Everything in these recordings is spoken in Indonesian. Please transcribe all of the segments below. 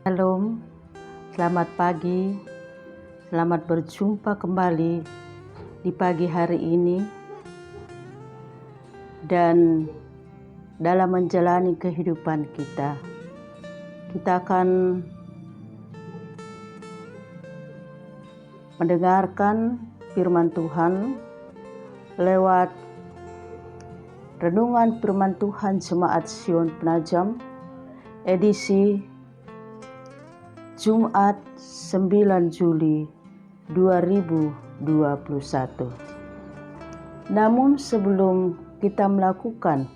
Shalom, selamat pagi, selamat berjumpa kembali di pagi hari ini. Dan dalam menjalani kehidupan kita akan mendengarkan firman Tuhan lewat renungan firman Tuhan Jemaat Sion Penajam, edisi Jumat 9 Juli 2021. Namun sebelum kita melakukan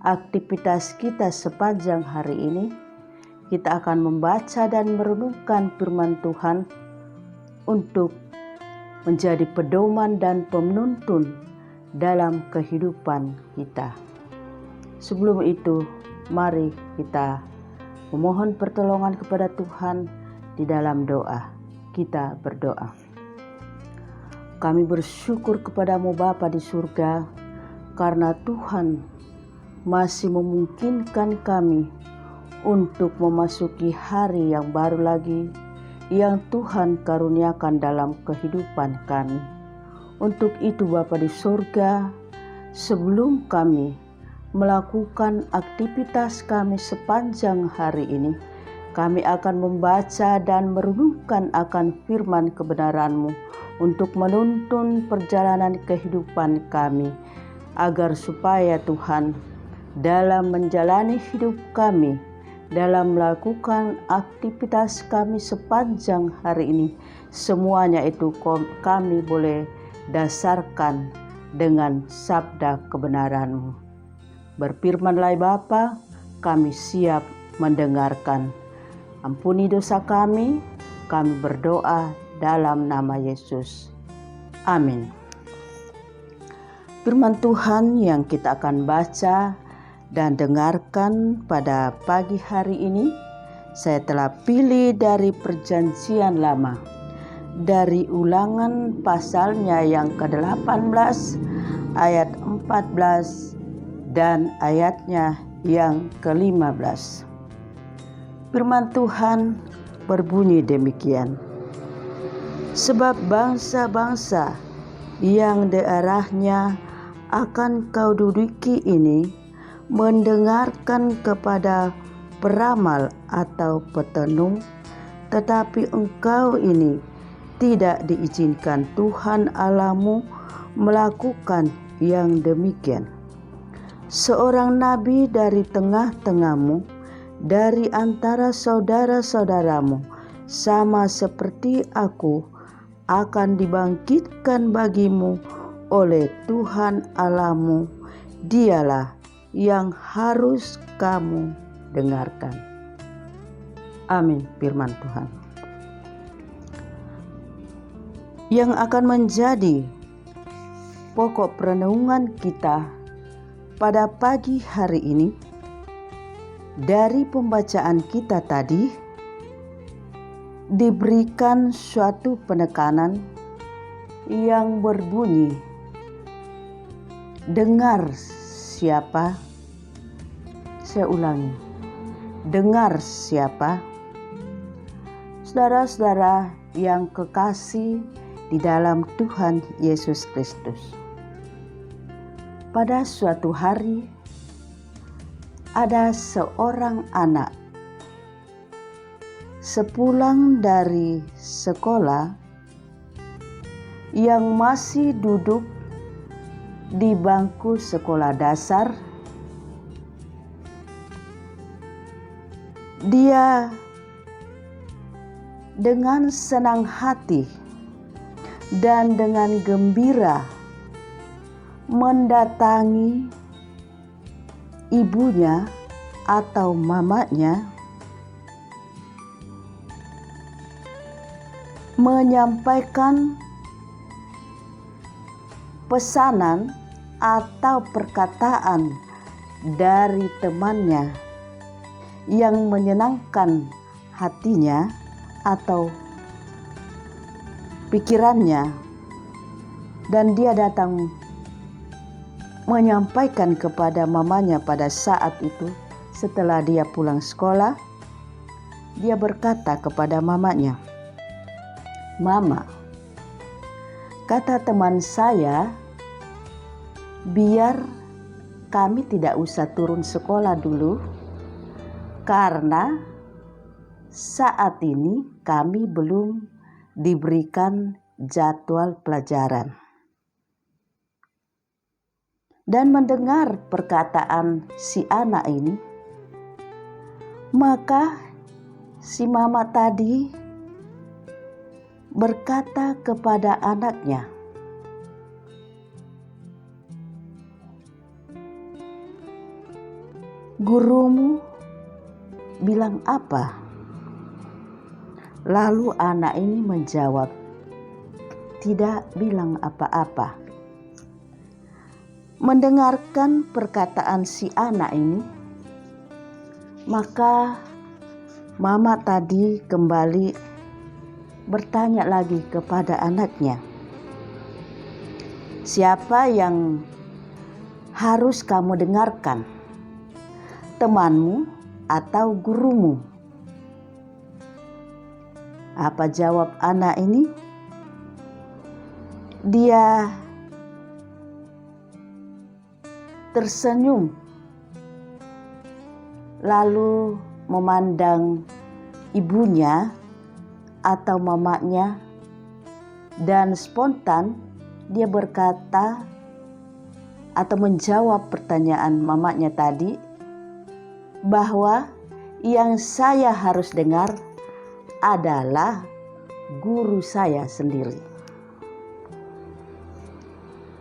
aktivitas kita sepanjang hari ini, kita akan membaca dan merenungkan firman Tuhan untuk menjadi pedoman dan penuntun dalam kehidupan kita. Sebelum itu, mari kita memohon pertolongan kepada Tuhan di dalam doa. Kita berdoa. Kami bersyukur kepadamu Bapa di surga, karena Tuhan masih memungkinkan kami untuk memasuki hari yang baru lagi yang Tuhan karuniakan dalam kehidupan kami. Untuk itu Bapa di surga, sebelum kami melakukan aktivitas kami sepanjang hari ini, kami akan membaca dan merenungkan akan firman kebenaran-Mu untuk menuntun perjalanan kehidupan kami, agar supaya Tuhan dalam menjalani hidup kami, dalam melakukan aktivitas kami sepanjang hari ini, semuanya itu kami boleh dasarkan dengan sabda kebenaran-Mu. Berfirmanlah Bapa, kami siap mendengarkan. Ampuni dosa kami berdoa dalam nama Yesus. Amin. Firman Tuhan yang kita akan baca dan dengarkan pada pagi hari ini, saya telah pilih dari Perjanjian Lama, dari Ulangan pasalnya yang ke-18 ayat 14 dan ayatnya yang ke-15. Firman Tuhan berbunyi demikian. Sebab bangsa-bangsa yang daerahnya akan kau duduki ini mendengarkan kepada peramal atau petenung, tetapi engkau ini tidak diizinkan Tuhan Allahmu melakukan yang demikian. Seorang nabi dari tengah-tengahmu, dari antara saudara-saudaramu, sama seperti aku, akan dibangkitkan bagimu oleh Tuhan Allahmu. Dialah yang harus kamu dengarkan. Amin. Firman Tuhan yang akan menjadi pokok perenungan kita pada pagi hari ini. Dari pembacaan kita tadi diberikan suatu penekanan yang berbunyi, dengar siapa? Saya ulangi, dengar siapa? Saudara-saudara yang kekasih di dalam Tuhan Yesus Kristus. Pada suatu hari ada seorang anak sepulang dari sekolah yang masih duduk di bangku sekolah dasar. Dia dengan senang hati dan dengan gembira mendatangi ibunya atau mamanya, menyampaikan pesanan atau perkataan dari temannya yang menyenangkan hatinya atau pikirannya, dan dia datang menyampaikan kepada mamanya pada saat itu setelah dia pulang sekolah. dia berkata kepada mamanya, "Mama, kata teman saya, biar kami tidak usah turun sekolah dulu karena saat ini kami belum diberikan jadwal pelajaran." Dan mendengar perkataan si anak ini, maka si mama tadi berkata kepada anaknya, "Gurumu bilang apa?" Lalu anak ini menjawab, "Tidak bilang apa-apa." Mendengarkan perkataan si anak ini, maka mama tadi kembali bertanya lagi kepada anaknya, "Siapa yang harus kamu dengarkan? Temanmu atau gurumu?" Apa jawab anak ini? Dia tersenyum, lalu memandang ibunya atau mamanya, dan spontan dia berkata atau menjawab pertanyaan mamanya tadi, bahwa yang saya harus dengar adalah guru saya sendiri.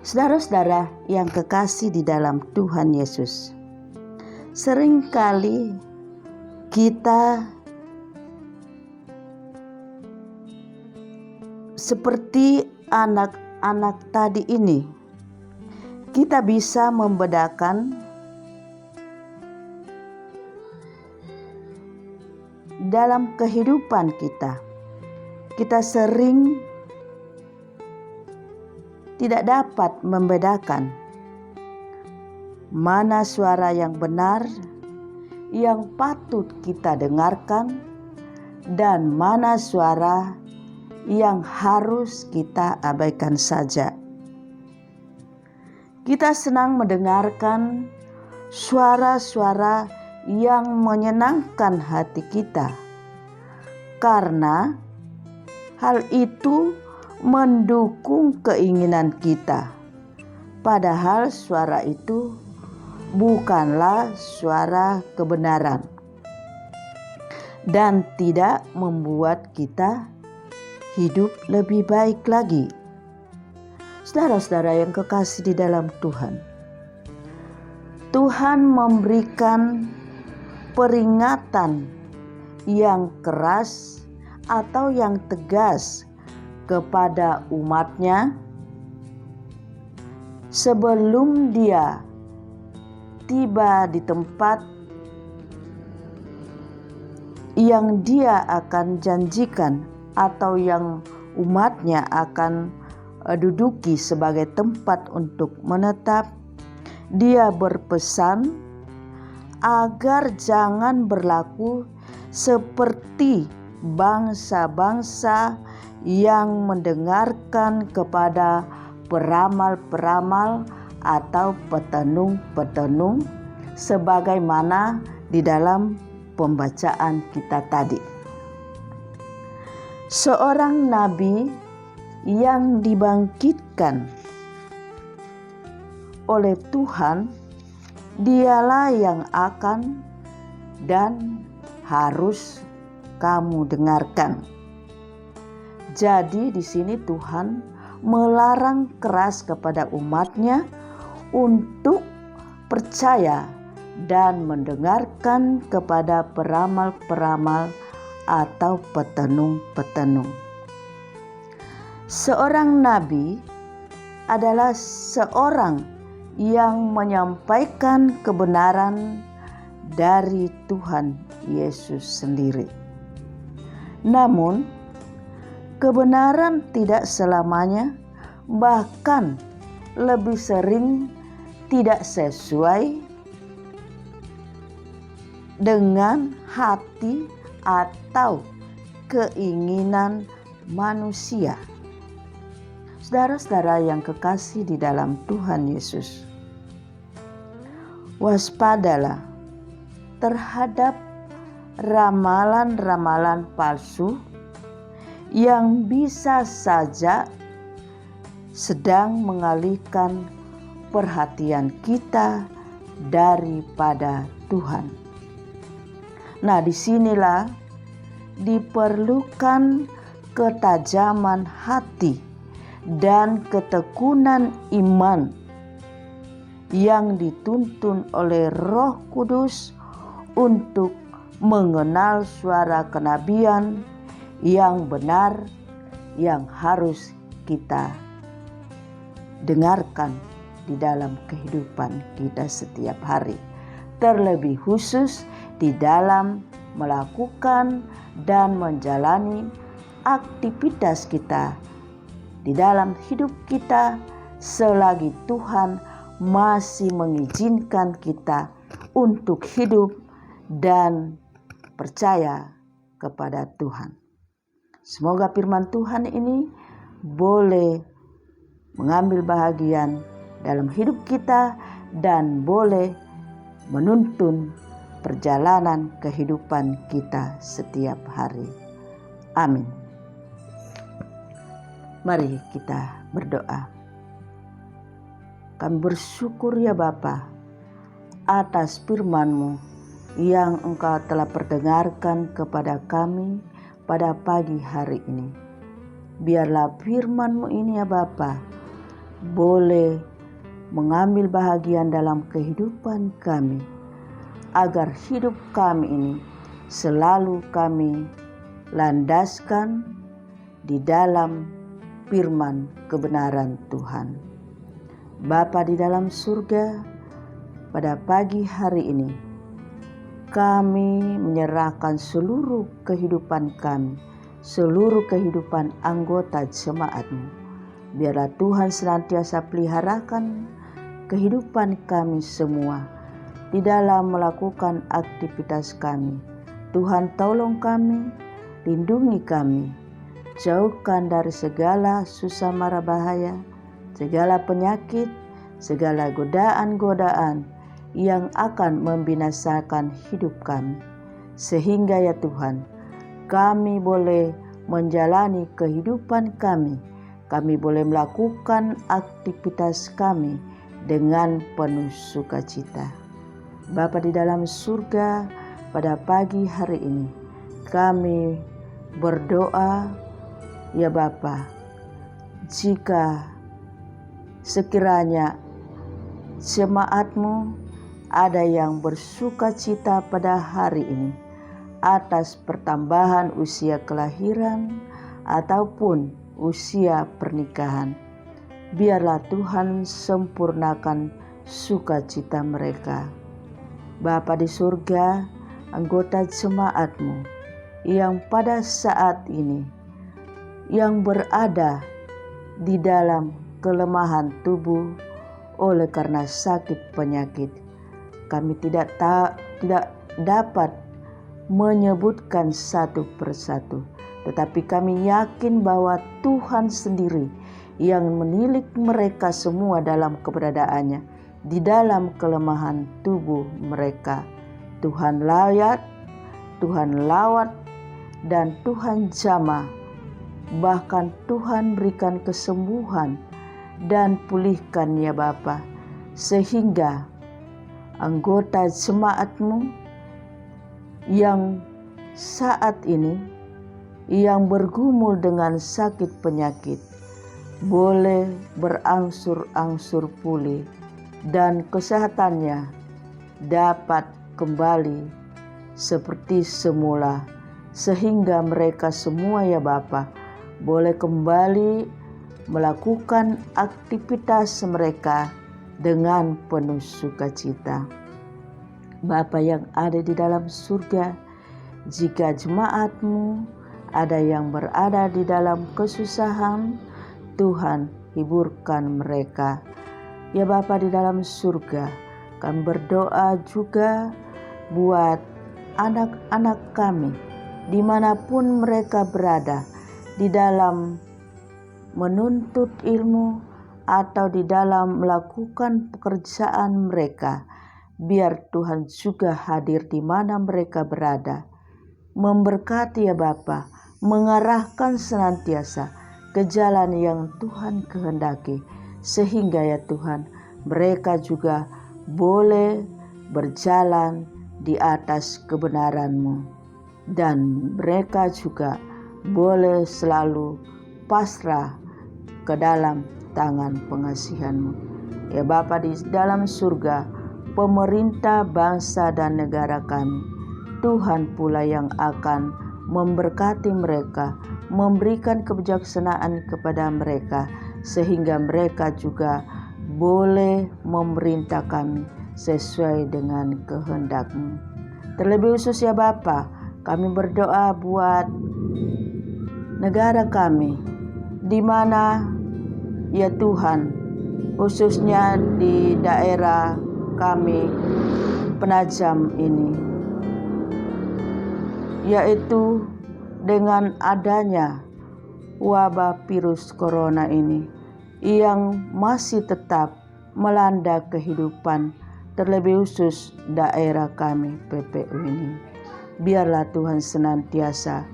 Saudara-saudara yang kekasih di dalam Tuhan Yesus, seringkali kita seperti anak-anak tadi ini, kita bisa membedakan dalam kehidupan kita. Kita sering tidak dapat membedakan mana suara yang benar, yang patut kita dengarkan, dan mana suara yang harus kita abaikan saja. Kita senang mendengarkan suara-suara yang menyenangkan hati kita, karena hal itu mendukung keinginan kita, padahal suara itu bukanlah suara kebenaran dan tidak membuat kita hidup lebih baik lagi. Saudara-saudara yang kekasih di dalam Tuhan, Tuhan memberikan peringatan yang keras atau yang tegas kepada umatnya sebelum dia tiba di tempat yang dia akan janjikan atau yang umatnya akan duduki sebagai tempat untuk menetap. Dia berpesan agar jangan berlaku seperti bangsa-bangsa yang mendengarkan kepada peramal-peramal atau petenung-petenung sebagaimana di dalam pembacaan kita tadi. Seorang nabi yang dibangkitkan oleh Tuhan, dialah yang akan dan harus kamu dengarkan. Jadi di sini Tuhan melarang keras kepada umatnya untuk percaya dan mendengarkan kepada peramal-peramal atau petenung-petenung. Seorang nabi adalah seorang yang menyampaikan kebenaran dari Tuhan Yesus sendiri. Namun, kebenaran tidak selamanya, bahkan lebih sering tidak sesuai dengan hati atau keinginan manusia. Saudara-saudara yang kekasih di dalam Tuhan Yesus, waspadalah terhadap ramalan-ramalan palsu yang bisa saja sedang mengalihkan perhatian kita daripada Tuhan. Nah, disinilah diperlukan ketajaman hati dan ketekunan iman yang dituntun oleh Roh Kudus untuk mengenal suara kenabian yang benar yang harus kita dengarkan di dalam kehidupan kita setiap hari, terlebih khusus di dalam melakukan dan menjalani aktivitas kita di dalam hidup kita selagi Tuhan masih mengizinkan kita untuk hidup dan percaya kepada Tuhan. Semoga firman Tuhan ini boleh mengambil bahagian dalam hidup kita dan boleh menuntun perjalanan kehidupan kita setiap hari. Amin. Mari kita berdoa. Kami bersyukur ya Bapa atas firman-Mu yang Engkau telah perdengarkan kepada kami pada pagi hari ini. Biarlah firman-Mu ini ya Bapa boleh mengambil bahagian dalam kehidupan kami, agar hidup kami ini selalu kami landaskan di dalam firman kebenaran Tuhan. Bapa di dalam surga, pada pagi hari ini kami menyerahkan seluruh kehidupan kami, seluruh kehidupan anggota jemaat-Mu. Biarlah Tuhan senantiasa peliharakan kehidupan kami semua di dalam melakukan aktivitas kami. Tuhan tolong kami, lindungi kami, jauhkan dari segala susah mara bahaya, segala penyakit, segala godaan-godaan yang akan membinasakan hidup kami. Sehingga ya Tuhan, kami boleh menjalani kehidupan kami boleh melakukan aktivitas kami dengan penuh sukacita. Bapa di dalam surga, pada pagi hari ini kami berdoa ya Bapa, jika sekiranya jemaat-Mu ada yang bersukacita pada hari ini atas pertambahan usia kelahiran ataupun usia pernikahan, biarlah Tuhan sempurnakan sukacita mereka. Bapa di surga, anggota jemaat-Mu yang pada saat ini yang berada di dalam kelemahan tubuh oleh karena sakit penyakit, kami tidak dapat menyebutkan satu persatu, tetapi kami yakin bahwa Tuhan sendiri yang menilik mereka semua dalam keberadaannya di dalam kelemahan tubuh mereka. Tuhan layak, Tuhan lawat, dan Tuhan jamah. Bahkan Tuhan berikan kesembuhan dan pulihkan ya Bapa, sehingga anggota jemaat-Mu yang saat ini yang bergumul dengan sakit penyakit boleh berangsur-angsur pulih dan kesehatannya dapat kembali seperti semula, sehingga mereka semua ya Bapa boleh kembali melakukan aktivitas mereka dengan penuh sukacita. Bapa yang ada di dalam surga, jika jemaat-Mu ada yang berada di dalam kesusahan, Tuhan hiburkan mereka. Ya Bapa di dalam surga, kami berdoa juga buat anak-anak kami dimanapun mereka berada, di dalam menuntut ilmu atau di dalam melakukan pekerjaan mereka. Biar Tuhan juga hadir di mana mereka berada. Memberkati ya Bapa, mengarahkan senantiasa ke jalan yang Tuhan kehendaki. Sehingga ya Tuhan, mereka juga boleh berjalan di atas kebenaran-Mu. Dan mereka juga boleh selalu pasrah ke dalam tangan pengasihan-Mu. Ya Bapa di dalam surga, pemerintah bangsa dan negara kami, Tuhan pula yang akan memberkati mereka, memberikan kebijaksanaan kepada mereka, sehingga mereka juga boleh memerintah kami sesuai dengan kehendak-Mu. Terlebih khusus ya Bapa, kami berdoa buat negara kami, di mana ya Tuhan, khususnya di daerah kami Penajam ini, yaitu dengan adanya wabah virus corona ini yang masih tetap melanda kehidupan, terlebih khusus daerah kami PPU ini. Biarlah Tuhan senantiasa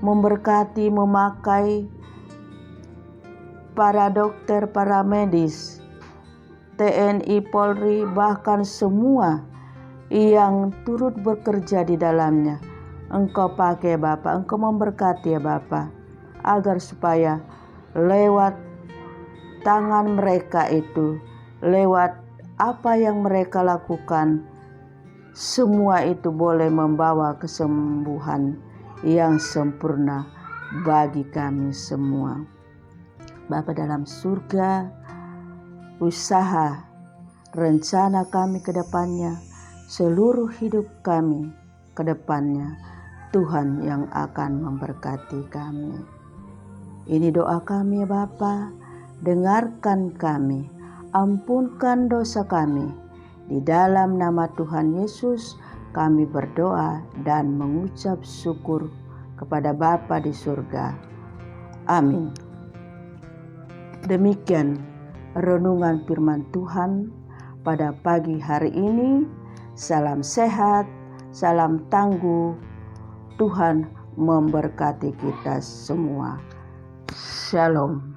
memberkati, memakai para dokter, para medis, TNI, Polri, bahkan semua yang turut bekerja di dalamnya. Engkau pakai Bapa, Engkau memberkati ya Bapa, agar supaya lewat tangan mereka itu, lewat apa yang mereka lakukan, semua itu boleh membawa kesembuhan yang sempurna bagi kami semua. Bapa dalam surga, usaha, rencana kami ke depannya, seluruh hidup kami ke depannya, Tuhan yang akan memberkati kami. Ini doa kami ya Bapa, dengarkan kami, ampunkan dosa kami. Di dalam nama Tuhan Yesus kami berdoa dan mengucap syukur kepada Bapa di surga. Amin. Demikian renungan firman Tuhan pada pagi hari ini. Salam sehat, salam tangguh. Tuhan memberkati kita semua. Shalom.